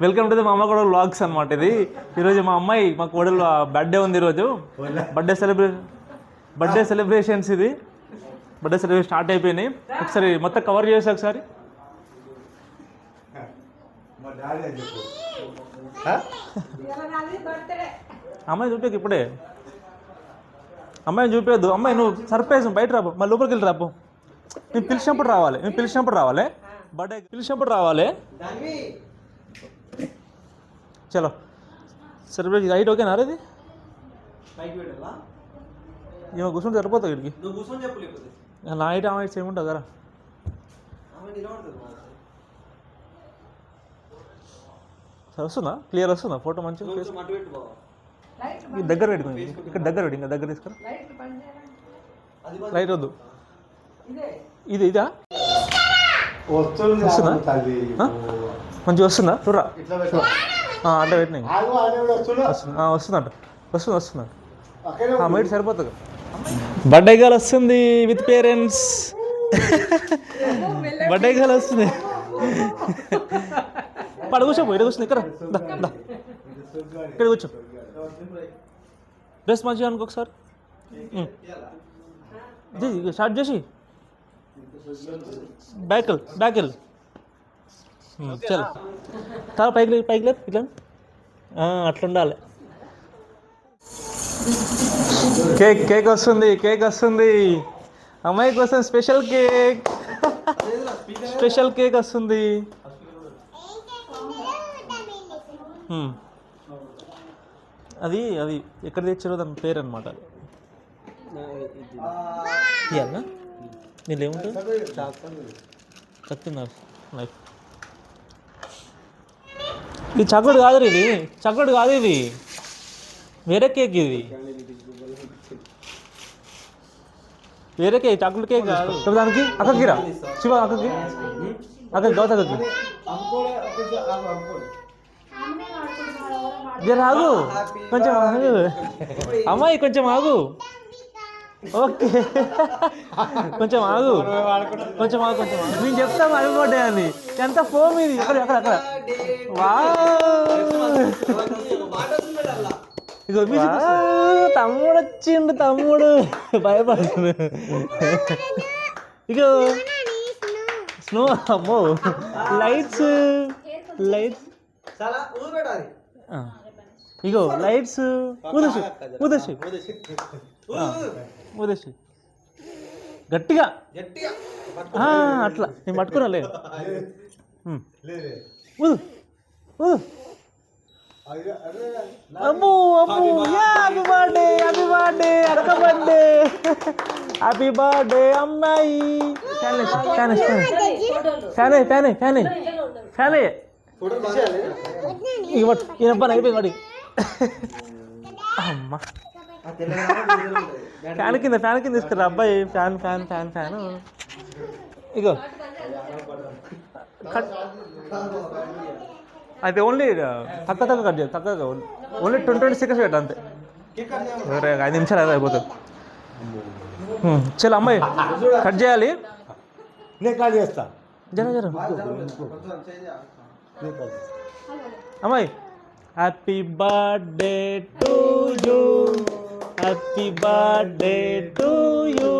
Welcome to the మా అమ్మ కూడా వ్లాగ్స్ అనమాట. ఇది ఈరోజు మా అమ్మాయి మా కోడలు బర్త్డే ఉంది ఈరోజు. బర్త్డే సెలబ్రేషన్స్ ఇది. బర్త్డే సెలబ్రేషన్ స్టార్ట్ అయిపోయినాయి. ఒకసారి మొత్తం కవర్ చేసి ఒకసారి అమ్మాయి చూపేకి ఇప్పుడే అమ్మాయిని చూపేద్దు. అమ్మాయి నువ్వు సర్ప్రైజ్ బయట రాబో, మళ్ళీ లోపలికి వెళ్ళి రాబో. నేను పిలిచినప్పుడు రావాలి బర్త్డే పిలిచినప్పుడు రావాలి. చలో సెలబ్రేట్ రైట్ ఓకేనా? ఇది ఏమో కూర్చొని సరిపోతుంది ఇక్కడికి. నా హైట్ ఆ హైట్స్ ఏముంటుంది కదా. వస్తుందా? క్లియర్ వస్తుందా? ఫోటో మంచిగా దగ్గర పెట్టుకోండి. ఇక్కడ దగ్గర పెట్టి ఇంకా దగ్గర తీసుకురా. లైట్ వద్దు. ఇదా వస్తుందా? మంచిగా వస్తుందా? చూడరా అంటే పెట్టినాయి. వస్తుందంట. మైట్ సరిపోతుంది. బర్త్డే గర్ల్ వస్తుంది విత్ పేరెంట్స్. బర్త్డే గర్ల్ వస్తుంది. పడ కూర్చోబో. ఇక్కడ కూర్చుంది. ఇక్కడ కూర్చో. డ్రెస్ మంచిగా అనుకో ఒకసారి. స్టార్ట్ చేసి బ్యాక్ వెళ్ళు. చలో చాలా పైకి లేదు ఇట్లా అట్లుండాలి. కేక్ వస్తుంది అమ్మాయి కోసం స్పెషల్ కేక్ వస్తుంది. అది ఎక్కడ తెచ్చారో దాని పేరు అనమాట. ఇవ్వాలనా? మీరు ఏముంటుంది చెప్తున్నారు లైఫ్. ఇది చాక్లెట్ కాదు ఇది వేరే కేక్. ఇది వేరే కేక్, చాక్లెట్ కేక్ కాదు. దానికి అక్కకి రా శివ, అక్కకి గౌత అక్కకి ఆగు, కొంచెం ఆగు అమ్మాయి, కొంచెం ఆగు. ఓకే కొంచెం ఆగు. నేను చెప్తాను హ్యాపీ బర్త్డే అని. ఎంత ఫోమ్ ఇది. అక్కడ ఇగో తమ్ముడు వచ్చిండు. తమ్ముడు భయపడుతుంది. ఇగో స్నో. అమ్మో లైట్స్ ఇగో లైట్స్. ఊదేసి గట్టిగా అట్లా నేను పట్టుకున్నా. లేదు అమ్మో హ్యాపీ బర్త్డే హ్యాపీ బర్త్డే అమ్మాయి. ఫ్యాన్ పని అయిపోయింది వాడి. అమ్మ ఫ్యాన్ కింద తీసుకురా అబ్బాయి. ఫ్యాన్ ఇగో అయితే ఓన్లీ తక్కువ కట్ చేయాలి. తక్కువగా ఓన్లీ 20 సెకండ్స్ పెట్ట అంతే. 5 నిమిషాలు అదే అయిపోతుంది. చలో అమ్మాయి కట్ చేయాలి. నేను కట్ చేస్తా. జర అమ్మాయి happy birthday to you, happy birthday to you,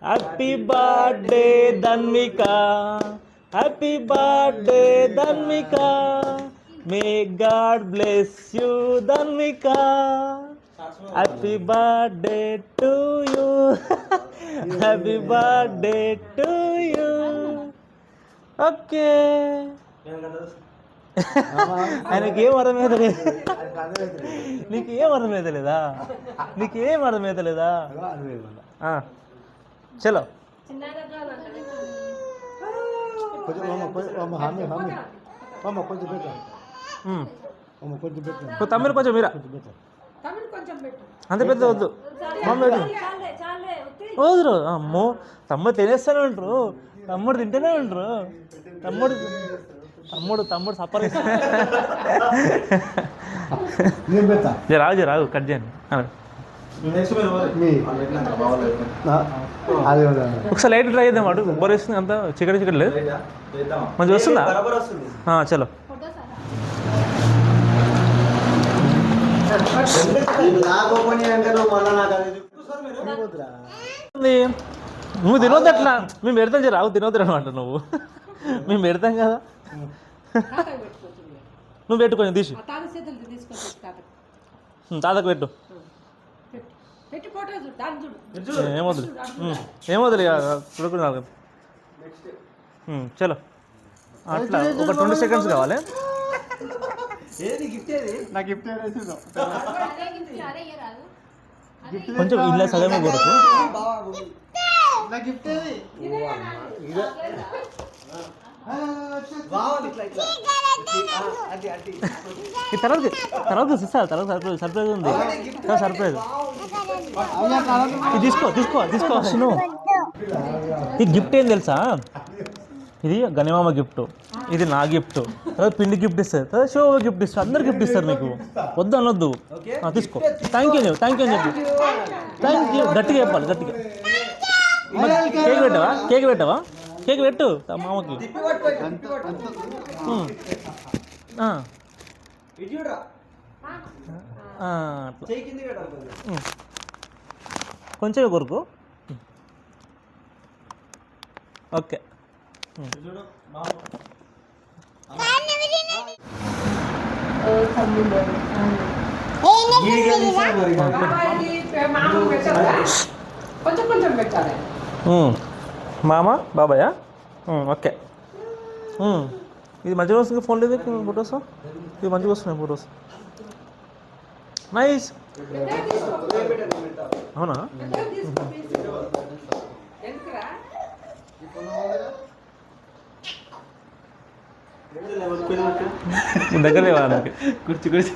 happy birthday Dhanvika, happy birthday Dhanvika, may God bless you Dhanvika, happy birthday to you, happy birthday to you. Okay ఆయనకేం అర్థమవుతలేదు. నీకేం అర్థమవుతలేదా? చలో తమ్ముడు కొంచెం మీరా అంత పెద్ద వద్దు. వద్దురు. అమ్మో తమ్ముడు తినేస్తూనే ఉంటారు. తమ్ముడు తింటూనే ఉంటారు. తమ్ముడు సపర్. రాగు కట్ చేయండి. ఒకసారి లైట్ ట్రై చేద్దాం. అటు బొర వేస్తుంది. అంతా చికెట్ లేదు. మంచిగా వస్తుందా? చలో నువ్వు తినొద్దు అట్లా, మేము పెడతాం రావు తినొద్దు అనమాట నువ్వు. మేము పెడతాం కదా, నువ్వు పెట్టు కొంచెం తీసి తాతకు పెట్టు. ఏమొద్దు ఏమొద్దులే చూడకుండా చలో అట్లా ఒక 20 seconds కావాలి. కొంచెం ఇలా సగమే కొడుకు. తర్వాత తర్వాత ఇస్తా, తర్వాత సర్ప్రైజ్ ఉంది, సర్ప్రైజ్. ఇది తీసుకో తీసుకో తీసుకో. ఈ గిఫ్ట్ ఏం తెలుసా, ఇది గనిమామ గిఫ్ట్, ఇది నా గిఫ్ట్, తర్వాత పిండి గిఫ్ట్ ఇస్తారు, తర్వాత షో గిఫ్ట్ ఇస్తారు, అందరు గిఫ్ట్ ఇస్తారు నీకు, వద్దు అనొద్దు. తీసుకో. థ్యాంక్ యూ థ్యాంక్ యూ అని చెప్పి, థ్యాంక్ యూ గట్టిగా చెప్పాలి, గట్టిగా. కేక్ పెట్టావా, కేక్ పెట్టావా, కేక్ పెట్టు మామకి. కొంచెం కొరకు. ఓకే మామ బాబాయా, ఓకే. ఇది మంచిగా వస్తుంది, ఫోన్ లేదు ఫొటోస్, ఇది మంచిగా వస్తున్నాయి ఫొటోస్, నైస్. అవునా, దగ్గర లేవా కుర్చీ కుర్చీ